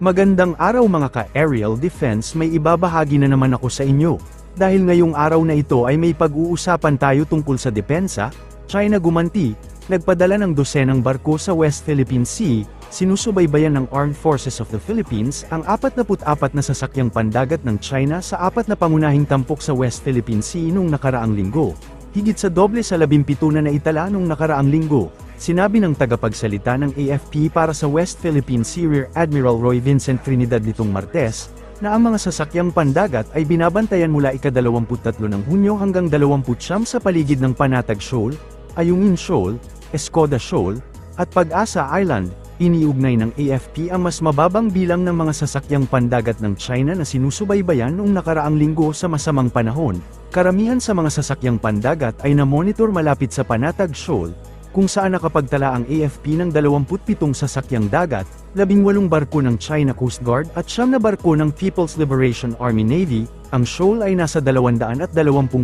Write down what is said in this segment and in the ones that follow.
Magandang araw mga ka-aerial defense, may ibabahagi na naman ako sa inyo. Dahil ngayong araw na ito ay may pag-uusapan tayo tungkol sa depensa, China gumanti, nagpadala ng dosenang barko sa West Philippine Sea, sinusubaybayan ng Armed Forces of the Philippines ang 44 na sasakyang pandagat ng China sa 4 na pangunahing tampok sa West Philippine Sea nung nakaraang linggo. Higit sa doble sa 17 na naitala nung nakaraang linggo. Sinabi ng tagapagsalita ng AFP para sa West Philippine Sea Rear Admiral Roy Vincent Trinidad nitong Martes, na ang mga sasakyang pandagat ay binabantayan mula ika-23 ng Hunyo hanggang 29 sa paligid ng Panatag Shoal, Ayungin Shoal, Escoda Shoal, at Pag-asa Island. Iniugnay ng AFP ang mas mababang bilang ng mga sasakyang pandagat ng China na sinusubaybayan noong nakaraang linggo sa masamang panahon. Karamihan sa mga sasakyang pandagat ay na-monitor malapit sa Panatag Shoal, kung saan nakapagtala ang AFP ng 27 sasakyang dagat, 18 barko ng China Coast Guard at 9 na barko ng People's Liberation Army Navy. Ang shoal ay nasa 220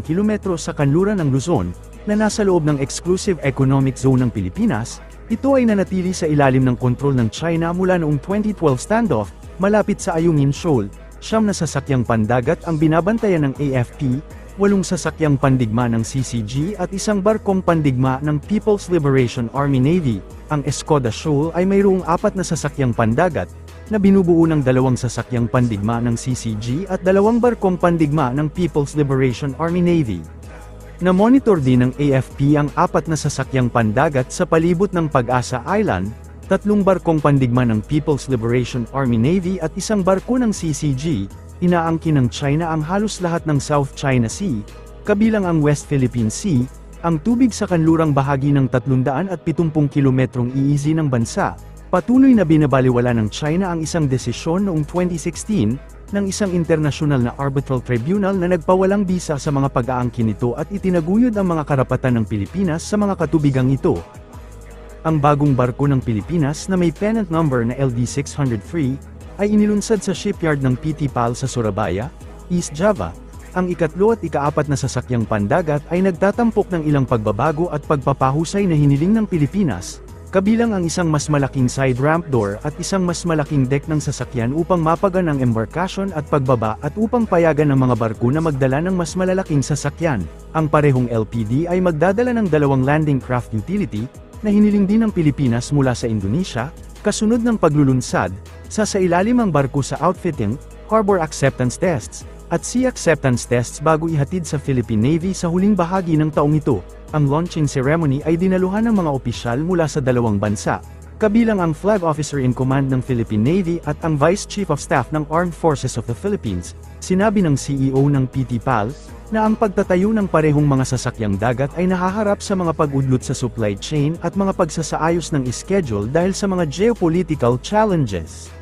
kilometro sa kanluran ng Luzon, na nasa loob ng Exclusive Economic Zone ng Pilipinas. Ito ay nanatili sa ilalim ng kontrol ng China mula noong 2012 standoff, malapit sa Ayungin Shoal. 9 na sasakyang pandagat ang binabantayan ng AFP, 8 sasakyang pandigma ng CCG at 1 barkong pandigma ng People's Liberation Army Navy. Ang Escoda Shoal ay mayroong 4 na sasakyang pandagat, na binubuo ng 2 sasakyang pandigma ng CCG at 2 barkong pandigma ng People's Liberation Army Navy. Na-monitor din ng AFP ang 4 na sasakyang pandagat sa palibot ng Pag-asa Island, 3 barkong pandigma ng People's Liberation Army Navy at 1 barko ng CCG. Inaangkin ng China ang halos lahat ng South China Sea, kabilang ang West Philippine Sea, ang tubig sa kanlurang bahagi ng 370 kilometrong EEZ ng bansa. Patuloy na binabaliwala ng China ang isang desisyon noong 2016, ng isang internasyonal na arbitral tribunal na nagpawalang bisa sa mga pag-aangkin nito at itinaguyod ang mga karapatan ng Pilipinas sa mga katubigang ito. Ang bagong barko ng Pilipinas na may pennant number na LD-603, ay inilunsad sa shipyard ng PT PAL sa Surabaya, East Java. Ang ikatlo at ika-4 na sasakyang pandagat ay nagtatampok ng ilang pagbabago at pagpapahusay na hiniling ng Pilipinas, kabilang ang isang mas malaking side ramp door at isang mas malaking deck ng sasakyan upang mapagan ang embarkasyon at pagbaba at upang payagan ng mga barko na magdala ng mas malalaking sasakyan. Ang parehong LPD ay magdadala ng 2 landing craft utility, na hiniling din ng Pilipinas mula sa Indonesia, kasunod ng paglulunsad. Sasailalim ang barko sa outfitting, harbor acceptance tests, at sea acceptance tests bago ihatid sa Philippine Navy sa huling bahagi ng taong ito. Ang launching ceremony ay dinaluhan ng mga opisyal mula sa 2 bansa, kabilang ang Flag Officer in Command ng Philippine Navy at ang Vice Chief of Staff ng Armed Forces of the Philippines. Sinabi ng CEO ng PT PAL, na ang pagtatayo ng parehong mga sasakyang dagat ay nahaharap sa mga pag-udlot sa supply chain at mga pagsasaayos ng schedule dahil sa mga geopolitical challenges.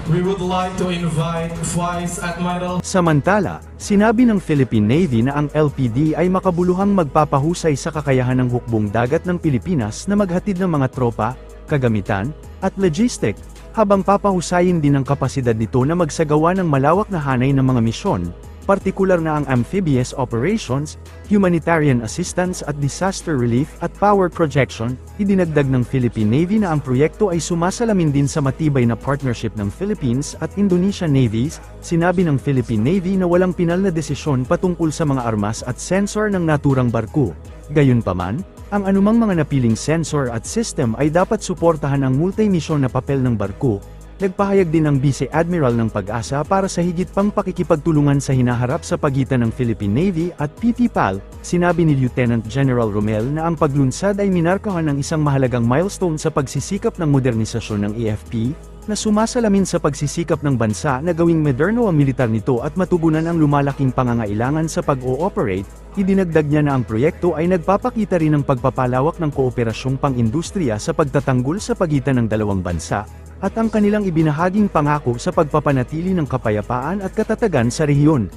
We would like to invite Vice Admiral. Samantala, sinabi ng Philippine Navy na ang LPD ay makabuluhang magpapahusay sa kakayahan ng hukbong dagat ng Pilipinas na maghatid ng mga tropa, kagamitan, at logistic, habang papahusayin din ang kapasidad nito na magsagawa ng malawak na hanay ng mga misyon, partikular na ang amphibious operations, humanitarian assistance at disaster relief at power projection. Idinagdag ng Philippine Navy na ang proyekto ay sumasalamin din sa matibay na partnership ng Philippines at Indonesian navies. Sinabi ng Philippine Navy na walang pinal na desisyon patungkol sa mga armas at sensor ng naturang barko. Gayunpaman, ang anumang mga napiling sensor at system ay dapat suportahan ang multi-mission na papel ng barko. Nagpahayag din ang Vice Admiral ng Pag-asa para sa higit pang pakikipagtulungan sa hinaharap sa pagitan ng Philippine Navy at PT PAL. Sinabi ni Lieutenant General Romel na ang paglunsad ay minarkahan ng isang mahalagang milestone sa pagsisikap ng modernisasyon ng AFP, na sumasalamin sa pagsisikap ng bansa na gawing moderno ang militar nito at matugunan ang lumalaking pangangailangan sa pag-ooperate. Idinagdag niya na ang proyekto ay nagpapakita rin ng pagpapalawak ng kooperasyong pang-industriya sa pagtatanggol sa pagitan ng 2 bansa, at ang kanilang ibinahaging pangako sa pagpapanatili ng kapayapaan at katatagan sa rehiyon.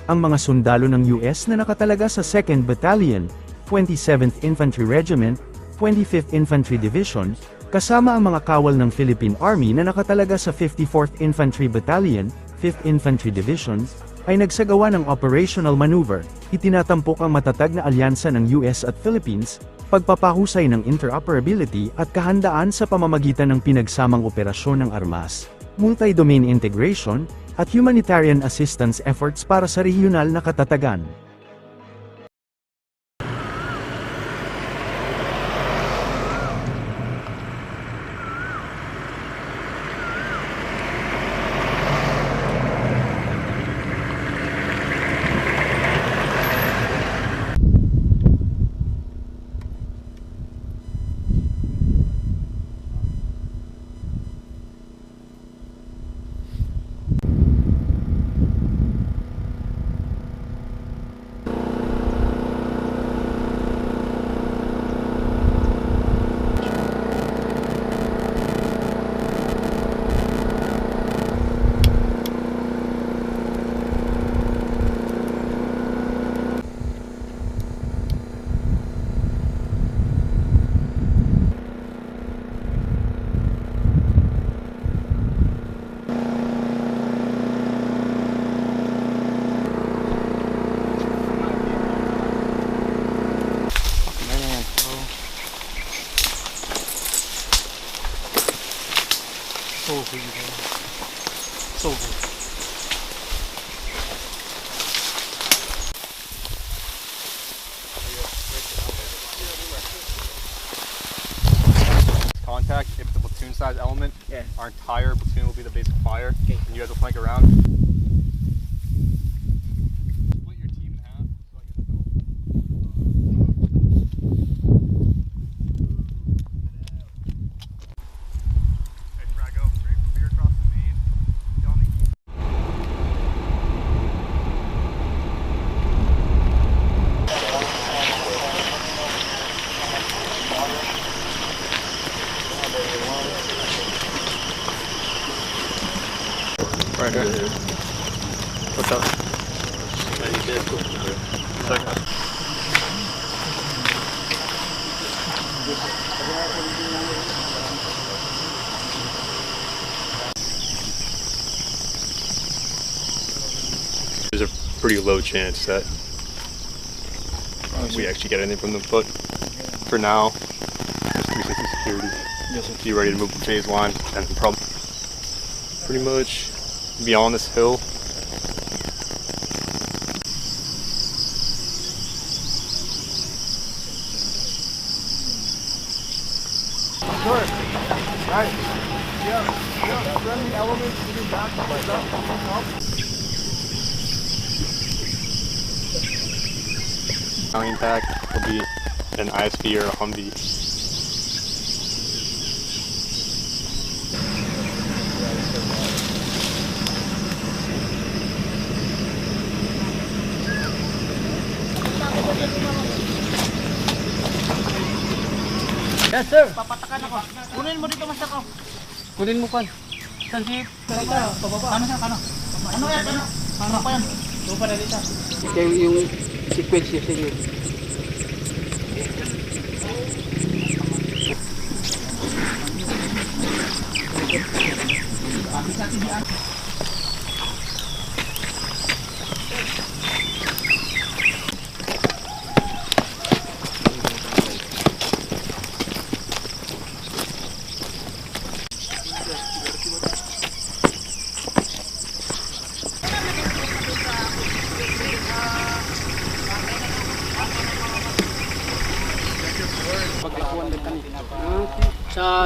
Ang mga sundalo ng US na nakatalaga sa 2nd Battalion, 27th Infantry Regiment, 25th Infantry Division, Kasama ang mga kawal ng Philippine Army na nakatalaga sa 54th Infantry Battalion, 5th Infantry Division, ay nagsagawa ng operational maneuver, itinatampok ang matatag na alyansa ng US at Philippines, pagpapahusay ng interoperability at kahandaan sa pamamagitan ng pinagsamang operasyon ng armas, multi-domain integration, at humanitarian assistance efforts para sa regional na katatagan. So good. Contact, if it's a platoon size element, Yeah. our entire platoon will be the base of fire, Okay. and you guys will flank around. Split your team in half so I can still. Hey, Frago, straight from here across the main. Get on the east. Right here. What's up? There's a pretty low chance that we actually get anything from them, but for now, just 360 security. Be ready to move to phase one, and probably pretty much beyond this hill. Alien pack will be an ISB or a Humvee. Yes, sir. Papatakan ako. Kunin mo dito, master ko. Kunin mo kan. Saan si? Pababa. Ano siya? Ano? Ano yan? Ano? Ano pa yan? Ito pa na dito. Ito yung sequence niya sa inyo.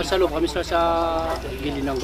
Sa loob kami sa gilid ng